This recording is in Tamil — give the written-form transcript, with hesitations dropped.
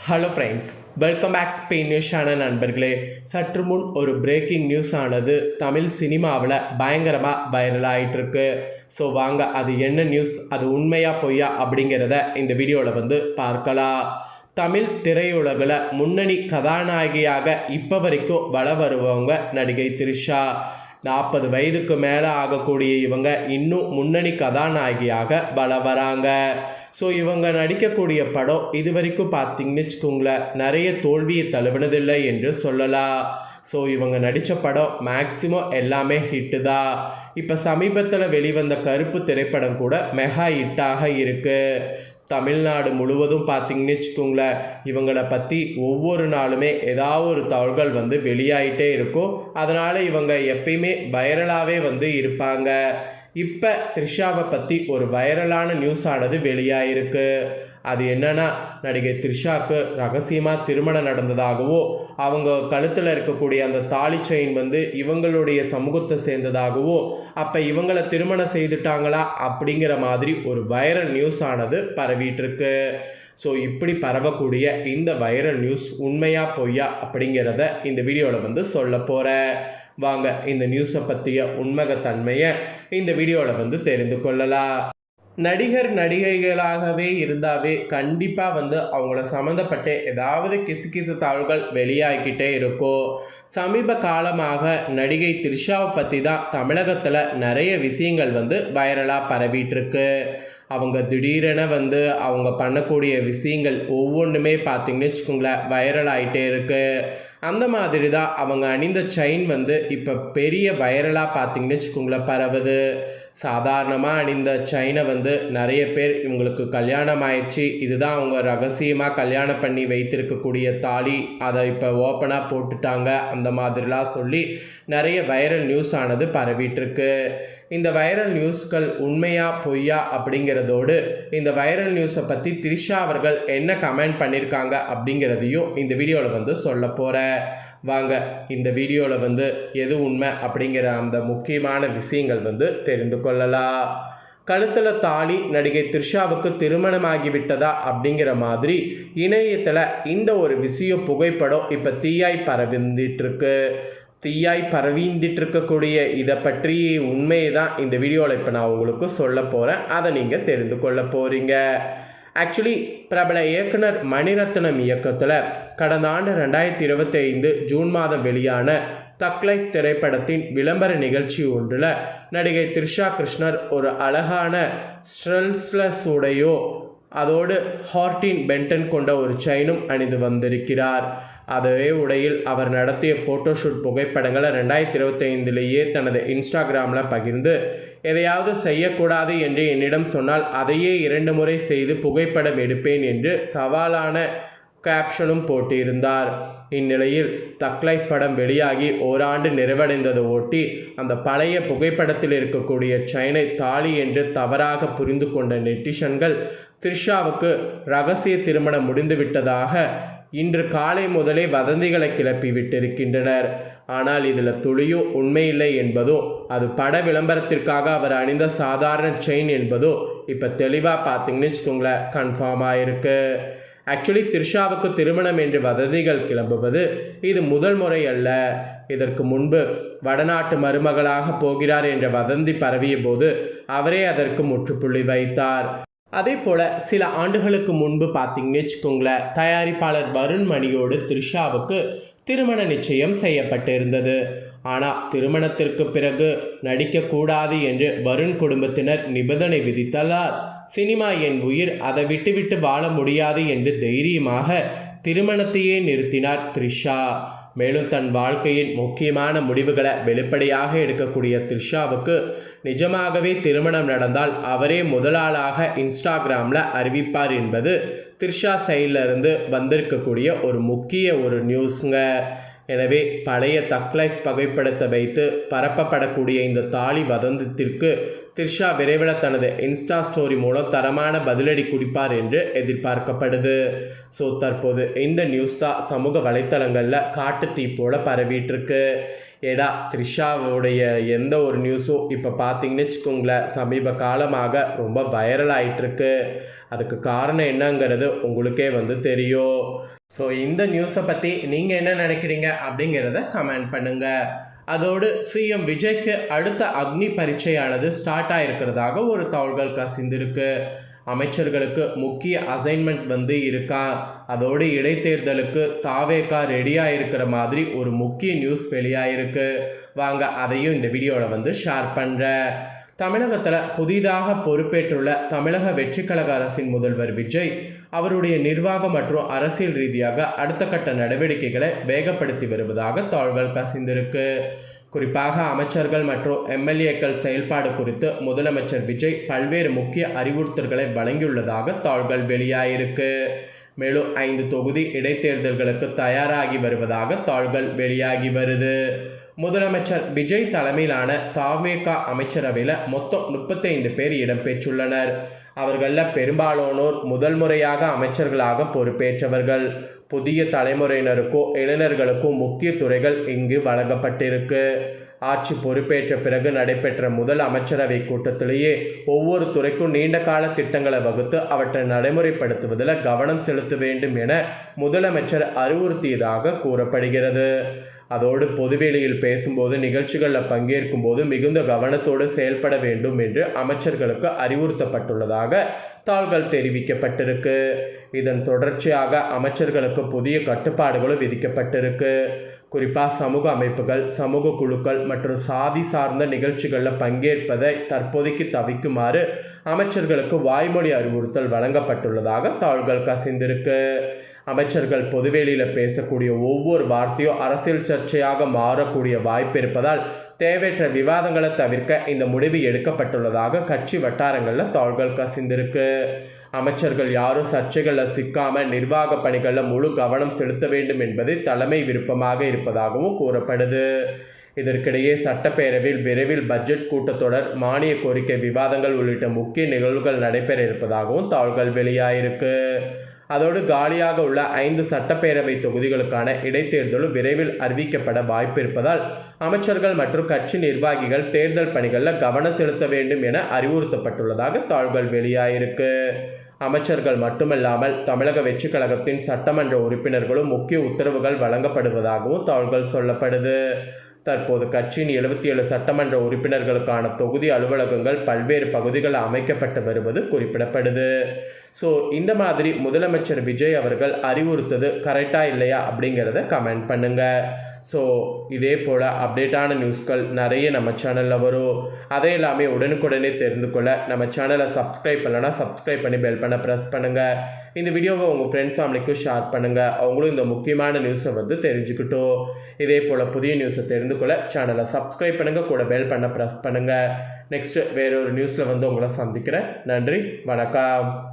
Hello friends, welcome back Spain news channel நண்பர்களே. சற்று முன் ஒரு பிரேக்கிங் நியூஸ் ஆனது தமிழ் சினிமாவில் பயங்கரமாக வைரல் ஆகிட்டுருக்கு. ஸோ வாங்க அது என்ன நியூஸ், அது உண்மையா பொய்யா அப்படிங்கிறத இந்த வீடியோவில் பார்க்கலாம். தமிழ் திரையுலகில் முன்னணி கதாநாயகியாக இப்போ வரைக்கும் வருவவங்க நடிகை த்ரிஷா. 40 வயதுக்கு மேலே ஆகக்கூடிய இவங்க இன்னும் முன்னணி கதாநாயகியாக வராங்க. ஸோ இவங்க நடிக்கக்கூடிய படம் இது வரைக்கும் பார்த்தீங்கன்னு வச்சுக்கோங்களேன், நிறைய தோல்வியை தழுவினதில்லை என்று சொல்லலாம். ஸோ இவங்க நடித்த படம் மேக்சிமம் எல்லாமே ஹிட்டு தான். இப்போ சமீபத்தில் வெளிவந்த கருப்பு திரைப்படம் கூட மெகா ஹிட்டாக இருக்குது. தமிழ்நாடு முழுவதும் பார்த்திங்கன்னு வச்சுக்கோங்களேன், இவங்களை பற்றி ஒவ்வொரு நாளுமே ஏதாவது ஒரு தகவல்கள் வெளியாகிட்டே இருக்கும். அதனால் இவங்க எப்பயுமே வைரலாகவே இருப்பாங்க. இப்போ த்ரிஷாவை பற்றி ஒரு வைரலான நியூஸ் ஆனது வெளியாகிருக்கு. அது என்னன்னா, நடிகை த்ரிஷாவுக்கு ரகசியமாக திருமணம் நடந்ததாகவோ, அவங்க கழுத்தில் இருக்கக்கூடிய அந்த தாலி செயின் இவங்களுடைய சமூகத்தை சேர்ந்ததாகவோ, அப்போ இவங்களை திருமணம் செய்துட்டாங்களா அப்படிங்கிற மாதிரி ஒரு வைரல் நியூஸ் ஆனது பரவிட்டுருக்கு. ஸோ இப்படி பரவக்கூடிய இந்த வைரல் நியூஸ் உண்மையா பொய்யா அப்படிங்கிறத இந்த வீடியோவில் சொல்ல போகிறேன். வாங்க இந்த நியூஸை பற்றிய உண்மைத்தன்மையை இந்த வீடியோவில் தெரிந்து கொள்ளலாம். நடிகர் நடிகைகளாகவே இருந்தாவே கண்டிப்பாக அவங்கள சம்மந்தப்பட்ட ஏதாவது கிசு தகவல்கள் வெளியாகிக்கிட்டே இருக்கும். சமீப காலமாக நடிகை த்ரிஷாவை பற்றி தான் தமிழகத்தில் நிறைய விஷயங்கள் வைரலாக பரவிட்டுருக்கு. அவங்க திடீரென அவங்க பண்ணக்கூடிய விஷயங்கள் ஒவ்வொன்றுமே பார்த்திங்கன்னு வச்சுக்கோங்களேன், வைரல் ஆகிட்டே இருக்குது. அந்த மாதிரி தான் அவங்க அணிந்த செயின் இப்போ பெரிய வைரலாக பார்த்திங்கன்னு வச்சுக்கோங்களேன் பரவுது. சாதாரணமாக அணிந்த செயினை நிறைய பேர் இவங்களுக்கு கல்யாணம் ஆயிடுச்சு, இதுதான் அவங்க ரகசியமாக கல்யாணம் பண்ணி வைத்திருக்கக்கூடிய தாலி, அதை இப்போ ஓப்பனாக போட்டுட்டாங்க, அந்த மாதிரிலாம் சொல்லி நிறைய வைரல் நியூஸ் ஆனது பரவிட்டுருக்கு. இந்த வைரல் நியூஸ்கள் உண்மையா பொய்யா அப்படிங்கிறதோடு இந்த வைரல் நியூஸை பற்றி த்ரிஷா அவர்கள் என்ன கமெண்ட் பண்ணியிருக்காங்க அப்படிங்கிறதையும் இந்த வீடியோவில் சொல்ல போகிறேன். வாங்க இந்த வீடியோவில் எது உண்மை அப்படிங்கிற அந்த முக்கியமான விஷயங்கள் தெரிந்து கொள்ளலாம். கழுத்தில் தாலி நடிகை த்ரிஷாவுக்கு திருமணமாகிவிட்டதா அப்படிங்கிற மாதிரி இணையத்தில் இந்த ஒரு விஷயம் புகைப்படம் இப்போ தீயாய் பரவிந்துட்டு இருக்கக்கூடிய இதை பற்றி உண்மையை தான் இந்த வீடியோவில் இப்போ நான் உங்களுக்கு சொல்ல போகிறேன். அதை நீங்கள் தெரிந்து கொள்ள போகிறீங்க. ஆக்சுவலி பிரபல இயக்குனர் மணிரத்னம் இயக்கத்தில் கடந்த ஆண்டு 2025 ஜூன் மாதம் வெளியான தக் லைஃப் திரைப்படத்தின் விளம்பர நிகழ்ச்சி ஒன்றில் நடிகை த்ரிஷா கிருஷ்ணர் ஒரு அழகான ஸ்ட்ரெல்ஸ்லெஸ் உடையோ அதோடு ஹார்டின் பென்டன் கொண்ட ஒரு செயினும் அணிந்து வந்திருக்கிறார். அதே உடையில் அவர் நடத்திய ஃபோட்டோஷூட் புகைப்படங்களை 2025 தனது இன்ஸ்டாகிராமில் பகிர்ந்து, எதையாவது செய்யக்கூடாது என்று என்னிடம் சொன்னால் அதையே 2 முறை செய்து புகைப்படம் எடுப்பேன் என்று சவாலான கேப்ஷனும் போட்டிருந்தார். இந்நிலையில் தக் லைஃப் படம் வெளியாகி ஓராண்டு நிறைவடைந்ததை ஒட்டி அந்த பழைய புகைப்படத்தில் இருக்கக்கூடிய செயினை தாலி என்று தவறாக புரிந்து கொண்ட நெட்டிசன்கள் த்ரிஷாவுக்கு ரகசிய திருமணம் முடிந்துவிட்டதாக இன்று காலை முதலே வதந்திகளை கிளப்பி விட்டிருக்கின்றனர். ஆனால் இதில் துளியும் உண்மையில்லை என்பதோ, அது பட விளம்பரத்திற்காக அவர் அணிந்த சாதாரண செயின் என்பதோ இப்போ தெளிவாக பார்த்தீங்கன்னு வச்சுக்கோங்களேன் கன்ஃபார்ம் ஆகிருக்கு. ஆக்சுவலி த்ரிஷாவுக்கு திருமணம் என்று வதந்திகள் கிளம்புவது இது முதல் முறை அல்ல. இதற்கு முன்பு வடநாட்டு மருமகளாக போகிறார் என்ற வதந்தி பரவிய போது அவரே அதற்கு முற்றுப்புள்ளி வைத்தார். அதே போல் சில ஆண்டுகளுக்கு முன்பு பார்த்தீங்கன்னு வச்சுக்கோங்களேன், தயாரிப்பாளர் வருண் மணியோடு த்ரிஷாவுக்கு திருமண நிச்சயம் செய்யப்பட்டிருந்தது. ஆனால் திருமணத்திற்கு பிறகு நடிக்கக்கூடாது என்று வருண் குடும்பத்தினர் நிபந்தனை விதித்ததால் சினிமா என் உயிர், அதை விட்டுவிட்டு வாழ முடியாது என்று தைரியமாக திருமணத்தையே நிறுத்தினார் த்ரிஷா. மேலும் தன் வாழ்க்கையின் முக்கியமான முடிவுகளை வெளிப்படையாக எடுக்கக்கூடிய த்ரிஷாவுக்கு நிஜமாகவே திருமணம் நடந்தால் அவரே முதலாளாக இன்ஸ்டாகிராமில் அறிவிப்பார் என்பது த்ரிஷா சைடிலிருந்து வந்திருக்கக்கூடிய ஒரு முக்கிய நியூஸுங்க. எனவே பழைய தக் லைஃப் புகைப்படத்தை வைத்து பரப்பப்படக்கூடிய இந்த தாலி வதந்தத்திற்கு த்ரிஷா விரைவில் தனது இன்ஸ்டா ஸ்டோரி மூலம் தரமான பதிலடி கொடுப்பார் என்று எதிர்பார்க்கப்படுது. ஸோ தற்போது இந்த நியூஸ் தான் சமூக வலைத்தளங்களில் காட்டுத்தீ போல பரவிட்டுருக்கு. ஏடா த்ரிஷாவுடைய எந்த ஒரு நியூஸும் இப்போ பார்த்தீங்கன்னு வச்சுக்கோங்களேன் சமீப காலமாக ரொம்ப வைரல் ஆகிட்டுருக்கு. அதுக்கு காரணம் என்னங்கிறது உங்களுக்கே வந்து தெரியும். ஸோ இந்த நியூஸை பற்றி நீங்கள் என்ன நினைக்கிறீங்க அப்படிங்கிறத கமெண்ட் பண்ணுங்கள். அதோடு சிஎம் விஜய்க்கு அடுத்த அக்னி பரீட்சையானது ஸ்டார்ட் ஆகிருக்கிறதாக ஒரு தகவல்கள் கசிந்திருக்கு. அமைச்சர்களுக்கு முக்கிய அசைன்மெண்ட் வந்து இருக்கா. அதோடு இடைத்தேர்தலுக்கு தாவேகா ரெடியாக இருக்கிற மாதிரி ஒரு முக்கிய நியூஸ் வெளியாகிருக்கு. வாங்க அதையும் இந்த வீடியோவில் வந்து ஷேர் பண்ணுறேன். தமிழகத்தில் புதிதாக பொறுப்பேற்றுள்ள தமிழக வெற்றிக்கழக அரசின் முதல்வர் விஜய் அவருடைய நிர்வாகம் மற்றும் அரசியல் ரீதியாக அடுத்த கட்ட நடவடிக்கைகளை வேகப்படுத்தி வருவதாக தகவல்கள் கசிந்திருக்கு. குறிப்பாக அமைச்சர்கள் மற்றும் எம்எல்ஏக்கள் செயல்பாடு குறித்து முதலமைச்சர் விஜய் பல்வேறு முக்கிய அறிவுறுத்தல்களை வழங்கியுள்ளதாக தகவல்கள் வெளியாயிருக்கு. மேலும் 5 தொகுதி இடைத்தேர்தல்களுக்கு தயாராகி வருவதாக தகவல்கள் வெளியாகி வருது. முதலமைச்சர் விஜய் தலைமையிலான தாவேகா அமைச்சரவையில் மொத்தம் 35 பேர் இடம்பெற்றுள்ளனர். அவர்களில் பெரும்பாலானோர் முதல் முறையாக அமைச்சர்களாக பொறுப்பேற்றவர்கள். புதிய தலைமுறையினருக்கோ இளைஞர்களுக்கோ முக்கிய துறைகள் இங்கு வழங்கப்பட்டிருக்கு. ஆட்சி பொறுப்பேற்ற பிறகு நடைபெற்ற முதல் அமைச்சரவை கூட்டத்திலேயே ஒவ்வொரு துறைக்கும் நீண்ட கால திட்டங்களை வகுத்து அவற்றை நடைமுறைப்படுத்துவதில் கவனம் செலுத்த வேண்டும் என முதலமைச்சர் அறிவுறுத்தியதாக கூறப்படுகிறது. அதோடு பொதுவெளியில் பேசும்போது நிகழ்ச்சிகளில் பங்கேற்கும் போது மிகுந்த கவனத்தோடு செயல்பட வேண்டும் என்று அமைச்சர்களுக்கு அறிவுறுத்தப்பட்டுள்ளதாக தகவல்கள் தெரிவிக்கப்பட்டிருக்கு. இதன் தொடர்ச்சியாக அமைச்சர்களுக்கு புதிய கட்டுப்பாடுகளும் விதிக்கப்பட்டிருக்கு. குறிப்பாக சமூக அமைப்புகள், சமூக குழுக்கள் மற்றும் சாதி சார்ந்த நிகழ்ச்சிகளில் பங்கேற்பதை தற்போதைக்கு தவிக்குமாறு அமைச்சர்களுக்கு வாய்மொழி அறிவுறுத்தல் வழங்கப்பட்டுள்ளதாக தகவல்கள் கசிந்திருக்கு. அமைச்சர்கள் பொதுவெளியில் பேசக்கூடிய ஒவ்வொரு வார்த்தையும் அரசியல் சர்ச்சையாக மாறக்கூடிய வாய்ப்பு இருப்பதால் தேவையற்ற விவாதங்களை தவிர்க்க இந்த முடிவு எடுக்கப்பட்டுள்ளதாக கட்சி வட்டாரங்களில் தகவல்கள் கசிந்திருக்கு. அமைச்சர்கள் யாரும் சர்ச்சைகளில் சிக்காமல் நிர்வாக பணிகளில் முழு கவனம் செலுத்த வேண்டும் என்பது தலைமை விருப்பமாக இருப்பதாகவும் கூறப்படுது. இதற்கிடையே சட்டப்பேரவையில் விரைவில் பட்ஜெட் கூட்டத்தொடர், மானிய கோரிக்கை விவாதங்கள் உள்ளிட்ட முக்கிய நிகழ்வுகள் நடைபெற இருப்பதாகவும் தகவல்கள் வெளியாயிருக்கு. அதோடு காலியாக உள்ள 5 சட்டப்பேரவை தொகுதிகளுக்கான இடைத்தேர்தலும் விரைவில் அறிவிக்கப்பட வாய்ப்பு இருப்பதால் அமைச்சர்கள் மற்றும் கட்சி நிர்வாகிகள் தேர்தல் பணிகளில் கவனம் செலுத்த வேண்டும் என அறிவுறுத்தப்பட்டுள்ளதாக தகவல்கள் வெளியாயிருக்கு. அமைச்சர்கள் மட்டுமல்லாமல் தமிழக வெற்றி கழகத்தின் சட்டமன்ற உறுப்பினர்களும் முக்கிய உத்தரவுகள் வழங்கப்படுவதாகவும் தகவல்கள் சொல்லப்படுது. தற்போது கட்சியின் 77 சட்டமன்ற உறுப்பினர்களுக்கான தொகுதி அலுவலகங்கள் பல்வேறு பகுதிகளில் அமைக்கப்பட்டு வருவது குறிப்பிடப்படுது. ஸோ இந்த மாதிரி முதலமைச்சர் விஜய் அவர்கள் அறிவுறுத்தது கரெக்டாக இல்லையா அப்படிங்கிறத கமெண்ட் பண்ணுங்கள். ஸோ இதே போல் அப்டேட்டான நியூஸ்கள் நிறைய நம்ம சேனலில் வரும். அதை எல்லாமே உடனுக்குடனே தெரிந்து கொள்ள நம்ம சேனலை சப்ஸ்கிரைப் பண்ணலைன்னா சப்ஸ்கிரைப் பண்ணி பெல் பண்ண ப்ரெஸ் பண்ணுங்கள். இந்த வீடியோவை உங்கள் ஃப்ரெண்ட்ஸ் ஃபேமிலிக்கும் ஷேர் பண்ணுங்கள். அவங்களும் இந்த முக்கியமான நியூஸை வந்து தெரிஞ்சுக்கிட்டோம். இதே போல் புதிய நியூஸை தெரிந்து கொள்ள சேனலை சப்ஸ்கிரைப் பண்ணுங்கள், கூட பெல் பண்ண ப்ரெஸ் பண்ணுங்கள். நெக்ஸ்ட்டு வேறொரு நியூஸில் வந்து உங்களை சந்திக்கிறேன். நன்றி, வணக்கம்.